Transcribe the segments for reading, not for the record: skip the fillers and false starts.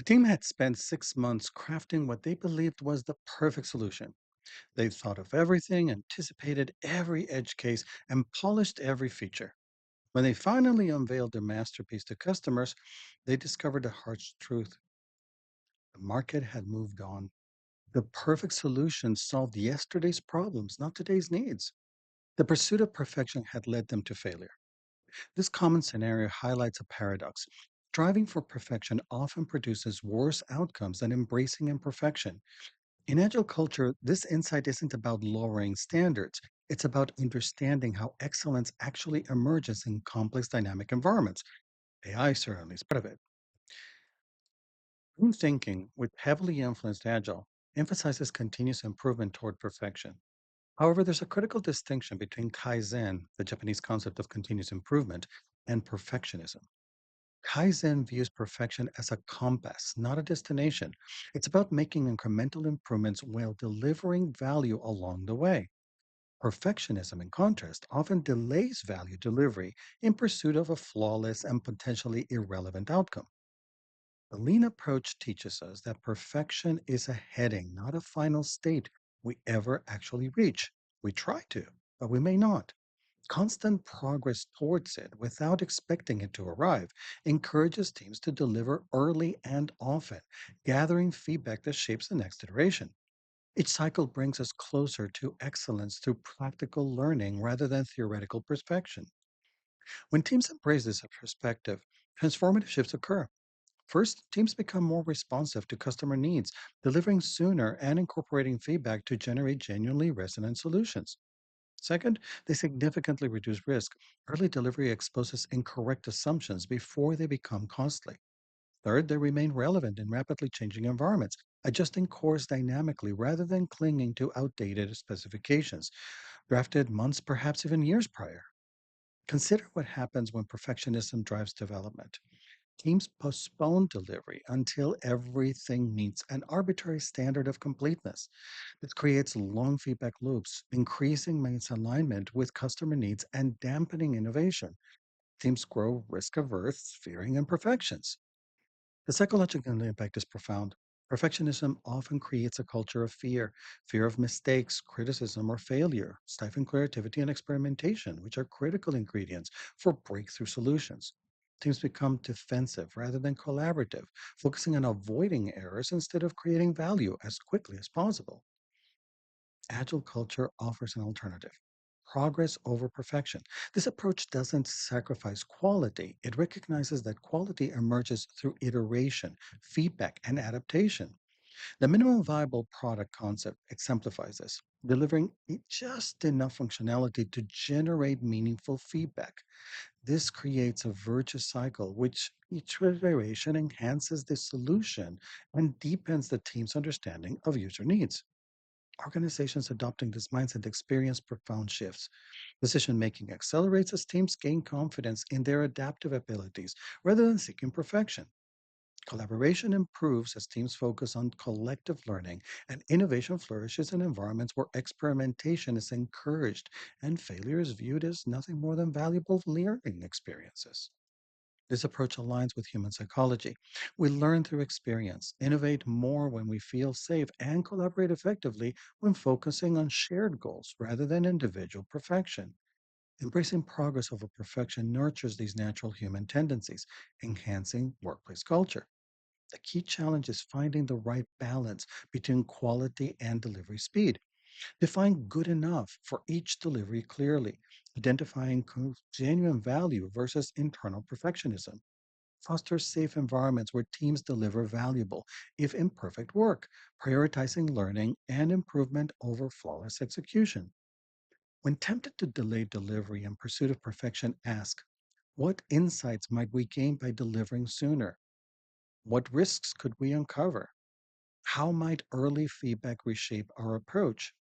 The team had spent 6 months crafting what they believed was the perfect solution. They thought of everything, anticipated every edge case, and polished every feature. When they finally unveiled their masterpiece to customers, they discovered a harsh truth. The market had moved on. The perfect solution solved yesterday's problems, not today's needs. The pursuit of perfection had led them to failure. This common scenario highlights a paradox. Striving for perfection often produces worse outcomes than embracing imperfection. In agile culture, this insight isn't about lowering standards. It's about understanding how excellence actually emerges in complex dynamic environments. AI certainly is part of it. New thinking, with heavily influenced agile, emphasizes continuous improvement toward perfection. However, there's a critical distinction between Kaizen, the Japanese concept of continuous improvement, and perfectionism. Kaizen views perfection as a compass, not a destination. It's about making incremental improvements while delivering value along the way. Perfectionism, in contrast, often delays value delivery in pursuit of a flawless and potentially irrelevant outcome. The lean approach teaches us that perfection is a heading, not a final state we ever actually reach. We try to, but we may not. Constant progress towards it without expecting it to arrive encourages teams to deliver early and often, gathering feedback that shapes the next iteration. Each cycle brings us closer to excellence through practical learning rather than theoretical perfection. When teams embrace this perspective, transformative shifts occur. First, teams become more responsive to customer needs, delivering sooner and incorporating feedback to generate genuinely resonant solutions. Second, they significantly reduce risk. Early delivery exposes incorrect assumptions before they become costly. Third, they remain relevant in rapidly changing environments, adjusting course dynamically rather than clinging to outdated specifications, drafted months, perhaps even years prior. Consider what happens when perfectionism drives development. Teams postpone delivery until everything meets an arbitrary standard of completeness. This creates long feedback loops, increasing misalignment with customer needs and dampening innovation. Teams grow risk averse, fearing imperfections. The psychological impact is profound. Perfectionism often creates a culture of fear of mistakes, criticism, or failure, stifling creativity and experimentation, which are critical ingredients for breakthrough solutions. Teams become defensive rather than collaborative, focusing on avoiding errors instead of creating value as quickly as possible. Agile culture offers an alternative. Progress over perfection. This approach doesn't sacrifice quality. It recognizes that quality emerges through iteration, feedback, and adaptation. The minimum viable product concept exemplifies this, delivering just enough functionality to generate meaningful feedback. This creates a virtuous cycle, which each iteration enhances the solution and deepens the team's understanding of user needs. Organizations adopting this mindset experience profound shifts. Decision making accelerates as teams gain confidence in their adaptive abilities rather than seeking perfection. Collaboration improves as teams focus on collective learning, and innovation flourishes in environments where experimentation is encouraged and failure is viewed as nothing more than valuable learning experiences. This approach aligns with human psychology. We learn through experience, innovate more when we feel safe, and collaborate effectively when focusing on shared goals rather than individual perfection. Embracing progress over perfection nurtures these natural human tendencies, enhancing workplace culture. The key challenge is finding the right balance between quality and delivery speed. Define good enough for each delivery clearly, identifying genuine value versus internal perfectionism. Foster safe environments where teams deliver valuable, if imperfect work, prioritizing learning and improvement over flawless execution. When tempted to delay delivery in pursuit of perfection, ask, what insights might we gain by delivering sooner? What risks could we uncover? How might early feedback reshape our approach?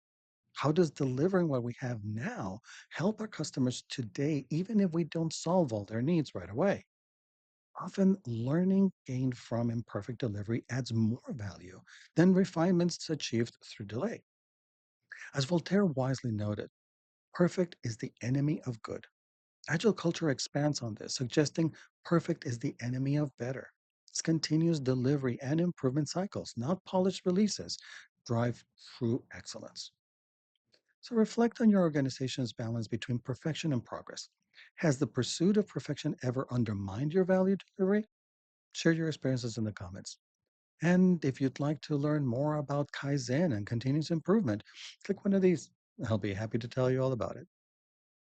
How does delivering what we have now help our customers today, even if we don't solve all their needs right away? Often, learning gained from imperfect delivery adds more value than refinements achieved through delay. As Voltaire wisely noted, perfect is the enemy of good. Agile culture expands on this, suggesting perfect is the enemy of better. It's continuous delivery and improvement cycles, not polished releases, drive true excellence. So reflect on your organization's balance between perfection and progress. Has the pursuit of perfection ever undermined your value delivery? Share your experiences in the comments. And if you'd like to learn more about Kaizen and continuous improvement, click one of these. I'll be happy to tell you all about it.